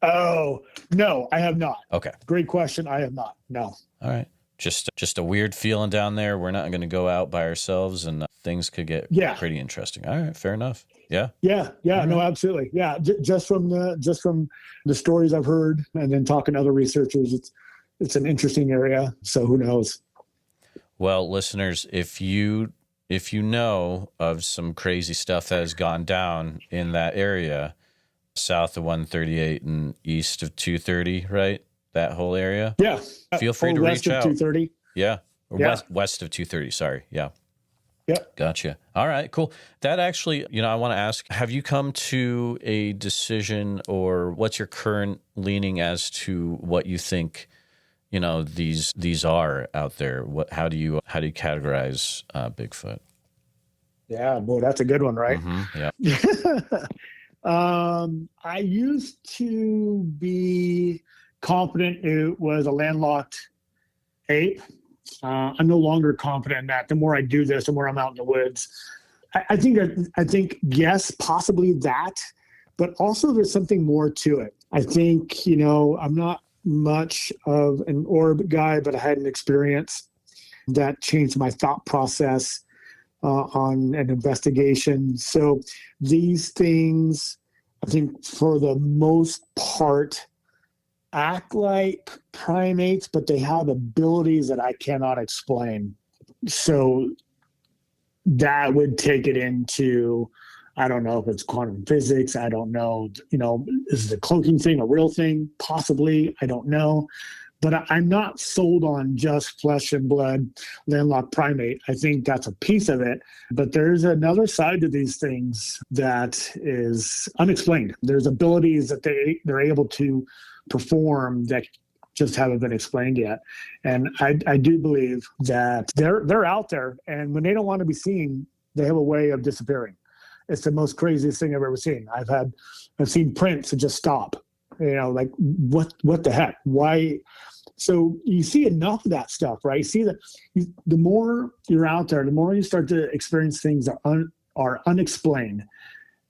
Oh, no, I have not. Okay. Great question. I have not. No. All right. Just a weird feeling down there. We're not going to go out by ourselves, and things could get pretty interesting. All right, fair enough. Yeah. Yeah. Right. No, absolutely. Yeah. Just from the stories I've heard, and then talking to other researchers, it's an interesting area. So who knows? Well, listeners, if you know of some crazy stuff that has gone down in that area, south of 138 and east of 230, right? That whole area. Yeah. Feel free to reach out. West of 230. Yeah. Or west of 230. Sorry. Yeah. Yeah. Gotcha. All right, cool. That actually, I want to ask, have you come to a decision, or what's your current leaning as to what you think, these are out there? How do you categorize Bigfoot? Yeah. Boy, that's a good one, right? Mm-hmm. Yeah. I used to be confident it was a landlocked ape. I'm no longer confident in that. The more I do this, the more I'm out in the woods. I think yes, possibly that, but also there's something more to it. I think, I'm not much of an orb guy, but I had an experience that changed my thought process on an investigation. So these things, I think for the most part, act like primates, but they have abilities that I cannot explain. So that would take it into, I don't know if it's quantum physics. I don't know, is the cloaking thing a real thing? Possibly. I don't know. But I'm not sold on just flesh and blood landlocked primate. I think that's a piece of it. But there's another side to these things that is unexplained. There's abilities that they're able to perform that just haven't been explained yet. And I do believe that they're out there, and when they don't want to be seen, they have a way of disappearing. It's the most craziest thing I've ever seen. I've seen prints that just stop. Like what the heck? Why? So you see enough of that stuff, right? You see that the more you're out there, the more you start to experience things that are unexplained,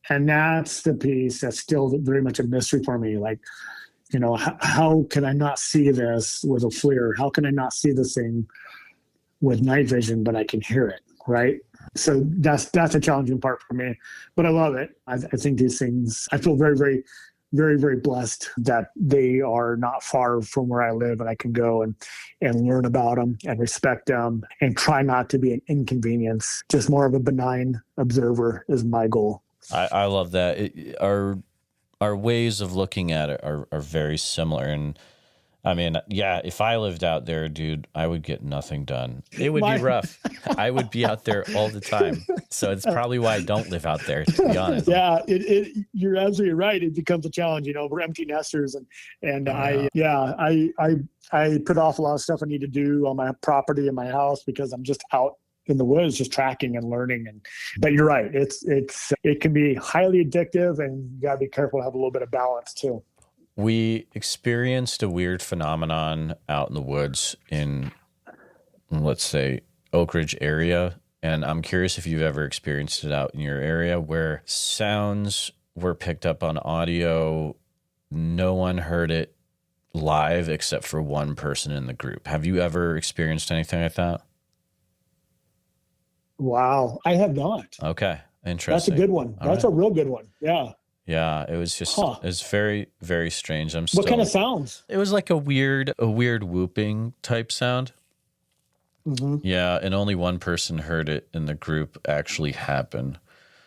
and that's the piece that's still very much a mystery for me. Like, how can I not see this with a FLIR? How can I not see this thing with night vision, but I can hear it, right? So that's a challenging part for me, but I love it. I think these things, I feel very, very, very, very blessed that they are not far from where I live, and I can go and learn about them and respect them and try not to be an inconvenience. Just more of a benign observer is my goal. I love that. Our ways of looking at it are very similar. And I mean, yeah, if I lived out there, dude, I would get nothing done. It would be rough. I would be out there all the time. So it's probably why I don't live out there, to be honest. Yeah, you're absolutely right. It becomes a challenge. We're empty nesters, and I put off a lot of stuff I need to do on my property and my house because I'm just out in the woods, just tracking and learning. But you're right. It can be highly addictive, and you gotta be careful to have a little bit of balance too. We experienced a weird phenomenon out in the woods in, let's say, Oak Ridge area. And I'm curious if you've ever experienced it out in your area where sounds were picked up on audio. No one heard it live except for one person in the group. Have you ever experienced anything like that? Wow. I have not. Okay. Interesting. That's a good one. All That's right. a real good one. Yeah. Yeah, it was just it's very, very strange. What kind of sounds? It was like a weird whooping type sound. Mm-hmm. Yeah, and only one person heard it in the group actually happen.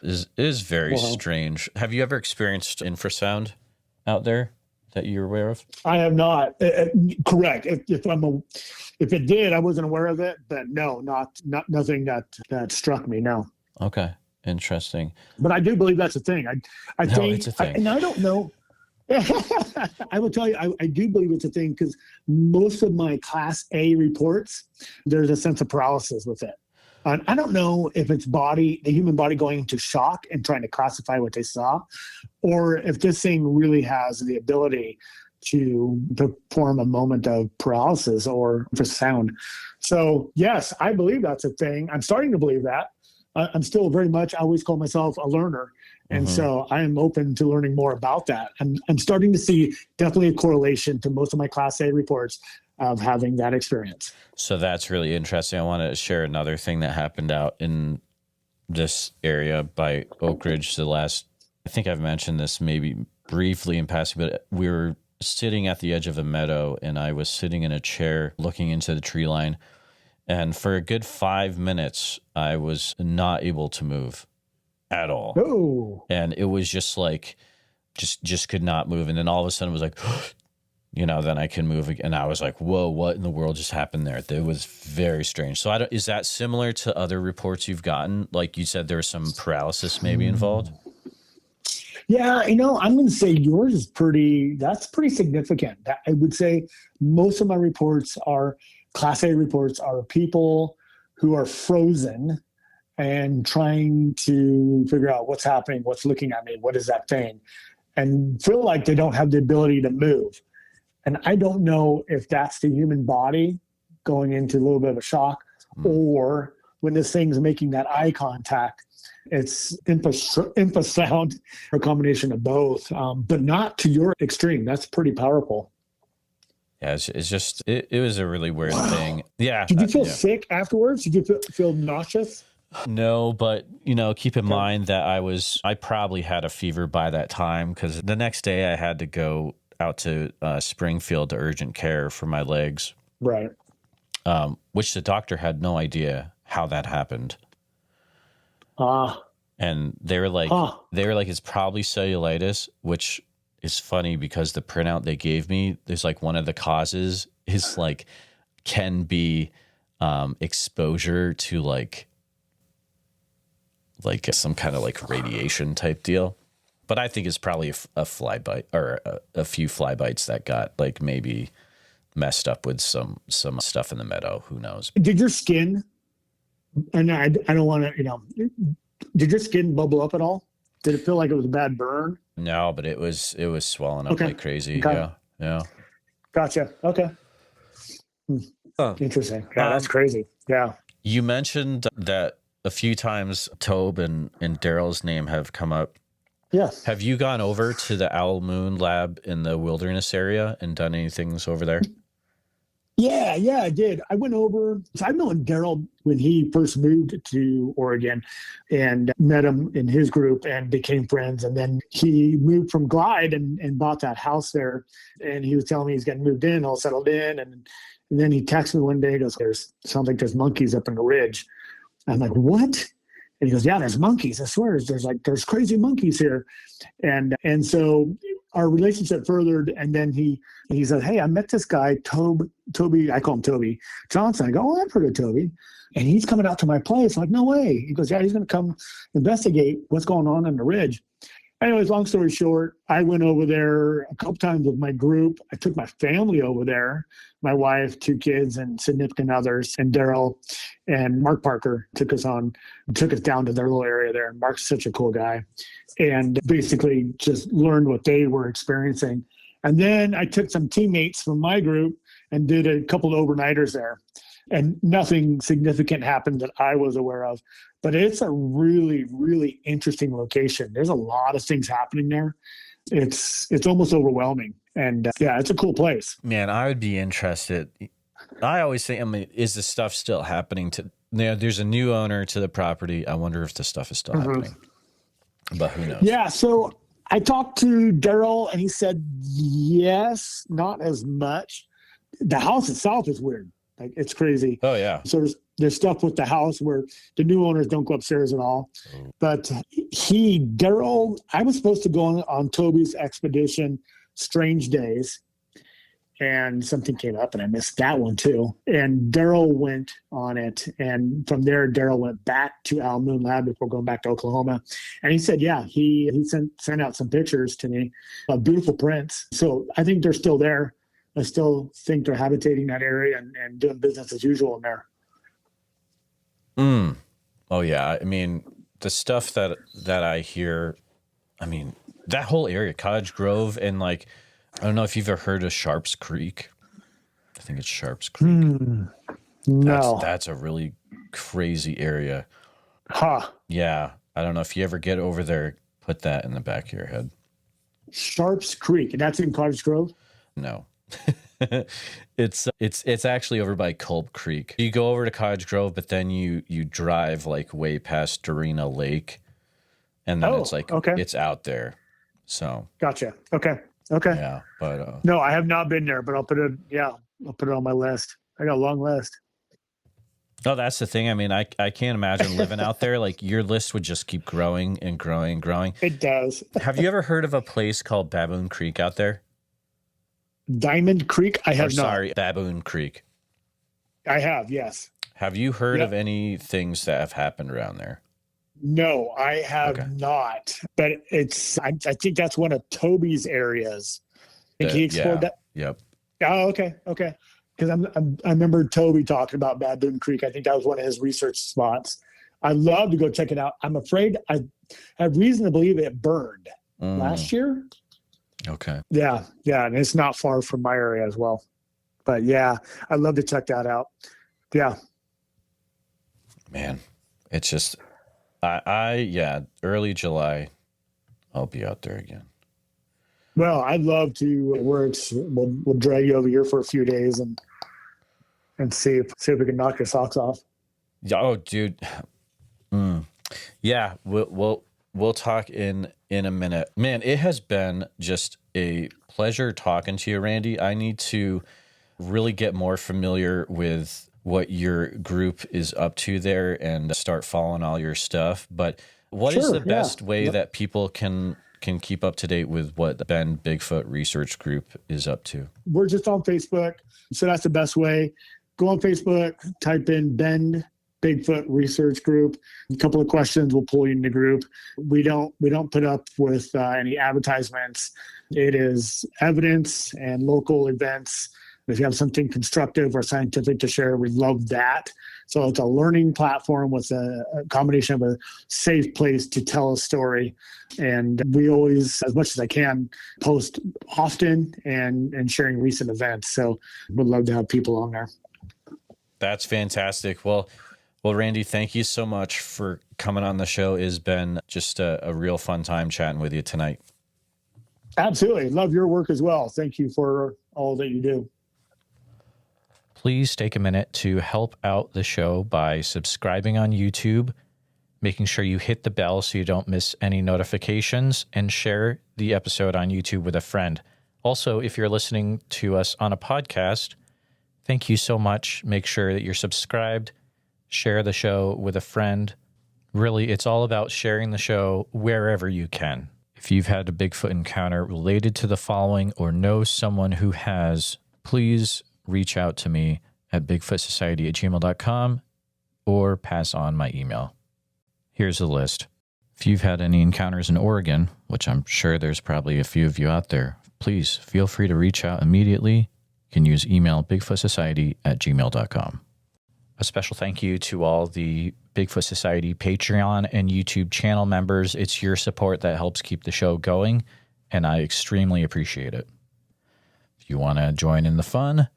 It is very strange. Have you ever experienced infrasound out there that you're aware of? I have not. Correct. If it did, I wasn't aware of it, but no, not nothing that struck me. No. Okay. Interesting. But I do believe that's a thing. I think, it's a thing. and I don't know. I will tell you, I do believe it's a thing because most of my Class A reports, there's a sense of paralysis with it. I don't know if it's the human body going into shock and trying to classify what they saw, or if this thing really has the ability to perform a moment of paralysis or for sound. So yes, I believe that's a thing. I'm starting to believe that. I'm still very much, I always call myself a learner. And so I am open to learning more about that. I'm starting to see definitely a correlation to most of my Class A reports of having that experience. So that's really interesting. I want to share another thing that happened out in this area by Oak Ridge. I think I've mentioned this maybe briefly in passing, but we were sitting at the edge of a meadow and I was sitting in a chair looking into the tree line. And for a good 5 minutes, I was not able to move at all. Oh. And it was just like, just could not move. And then all of a sudden it was like, then I can move again. And I was like, whoa, what in the world just happened there? It was very strange. So is that similar to other reports you've gotten? Like you said, there was some paralysis maybe involved? Yeah, I'm going to say yours is that's pretty significant. I would say most of my reports Class A reports are people who are frozen and trying to figure out what's happening, what's looking at me, what is that thing, and feel like they don't have the ability to move. And I don't know if that's the human body going into a little bit of a shock, or when this thing's making that eye contact, it's infrasound, or a combination of both, but not to your extreme. That's pretty powerful. Yeah, it's just, it was a really weird thing. Yeah. Did you feel sick afterwards? Did you feel nauseous? No, but keep in mind that I probably had a fever by that time because the next day I had to go out to Springfield to urgent care for my legs. Right. Which the doctor had no idea how that happened. And they were like, it's probably cellulitis, which is funny because the printout they gave me, there's like one of the causes is like, can be exposure to like some kind of like radiation type deal. But I think it's probably a fly bite or a few fly bites that got like maybe messed up with some stuff in the meadow. Who knows? Did your skin, and I don't want to, did your skin bubble up at all? Did it feel like it was a bad burn? No, but it was swelling up like crazy. Okay. Yeah. Gotcha. Okay. Interesting. Yeah, that's crazy. Yeah. You mentioned that a few times Tobe and Daryl's name have come up. Yes. Have you gone over to the Owl Moon lab in the wilderness area and done anything over there? Yeah, I did. I went over. So I've known Daryl when he first moved to Oregon and met him in his group and became friends. And then he moved from Glide and bought that house there. And he was telling me he's getting moved in, all settled in. And then he texted me one day, he goes, sounds like there's monkeys up in the ridge. I'm like, what? And he goes, yeah, there's monkeys. I swear, there's crazy monkeys here. And so our relationship furthered. And then he said, hey, I met this guy, Toby, I call him Toby Johnson. I go, oh, I've heard of Toby. And he's coming out to my place. I'm like, no way. He goes, yeah, he's going to come investigate what's going on in the ridge. Anyways, long story short, I went over there a couple times with my group. I took my family over there, my wife, 2 kids, and significant others, and Daryl and Mark Parker took us down to their little area there. And Mark's such a cool guy, and basically just learned what they were experiencing. And then I took some teammates from my group and did a couple of overnighters there. and nothing significant happened that I was aware of. But it's a really, really interesting location. There's a lot of things happening there. It's almost overwhelming. And yeah, it's a cool place. Man, I would be interested. I always think, I mean, is the stuff still happening there's a new owner to the property. I wonder if the stuff is still happening, but who knows? Yeah. So I talked to Daryl and he said, yes, not as much. The house itself is weird. Like, it's crazy. Oh yeah. So there's stuff with the house where the new owners don't go upstairs at all. But Daryl, I was supposed to go on Toby's expedition, Strange Days, and something came up and I missed that one too. And Daryl went on it. And from there, Daryl went back to Al Moon Lab before going back to Oklahoma. And he said, yeah, he sent out some pictures to me of beautiful prints. So I think they're still there. I still think they're habitating that area and doing business as usual in there. Oh yeah. I mean, the stuff that I hear, I mean, that whole area, Cottage Grove, and like, I don't know if you've ever heard of Sharps Creek. I think it's Sharps Creek. No. That's a really crazy area. Huh. Yeah. I don't know if you ever get over there, put that in the back of your head. Sharps Creek. That's in Cottage Grove? No. It's actually over by Culp Creek. You go over to Cottage Grove, but then you drive like way past Dorena Lake, and then it's like, okay. It's out there. So Gotcha. Okay. yeah, but No, I have not been there, but I'll put it on my list. I got a long list. oh, that's the thing. I mean, I can't imagine living out there. Like, your list would just keep growing and growing and growing. It does. Have you ever heard of a place called Baboon Creek out there? Diamond Creek? I have not. Sorry, Baboon Creek. I have, yes. Have you heard of any things that have happened around there? No, I have not. But I think that's one of Toby's areas. I think he explored that. Yep. Oh, okay. Because I remember Toby talking about Baboon Creek. I think that was one of his research spots. I'd love to go check it out. I'm afraid I have reason to believe it burned last year. Okay. Yeah, and it's not far from my area as well. But yeah, I'd love to check that out. Yeah. Man, it's just, early July, I'll be out there again. Well, I'd love to. We'll drag you over here for a few days and see if we can knock your socks off. Oh, dude. Yeah, we'll talk in a minute. Man, it has been just a pleasure talking to you, Randy. I need to really get more familiar with what your group is up to there and start following all your stuff. But what is the best way that people can keep up to date with what the Bend Bigfoot Research Group is up to? We're just on Facebook, so that's the best way. Go on Facebook, type in Bend Bigfoot Research Group. A couple of questions will pull you in the group. We don't put up with any advertisements. It is evidence and local events. If you have something constructive or scientific to share, we love that. So it's a learning platform with a combination of a safe place to tell a story. And we always, as much as I can, post often and sharing recent events. So we'd love to have people on there. That's fantastic. Well, Randy, thank you so much for coming on the show. It's been just a real fun time chatting with you tonight. Absolutely. Love your work as well. Thank you for all that you do. Please take a minute to help out the show by subscribing on YouTube, making sure you hit the bell so you don't miss any notifications, and share the episode on YouTube with a friend. Also, if you're listening to us on a podcast, thank you so much. Make sure that you're subscribed. Share the show with a friend. Really, it's all about sharing the show wherever you can. If you've had a Bigfoot encounter related to the following or know someone who has, please reach out to me at bigfootsociety@gmail.com or pass on my email. Here's a list. If you've had any encounters in Oregon, which I'm sure there's probably a few of you out there, please feel free to reach out immediately. You can use email bigfootsociety@gmail.com. A special thank you to all the Bigfoot Society Patreon and YouTube channel members. It's your support that helps keep the show going, and I extremely appreciate it. If you want to join in the fun,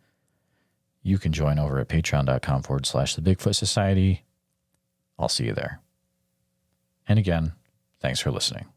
you can join over at patreon.com/The Bigfoot Society. I'll see you there. And again, thanks for listening.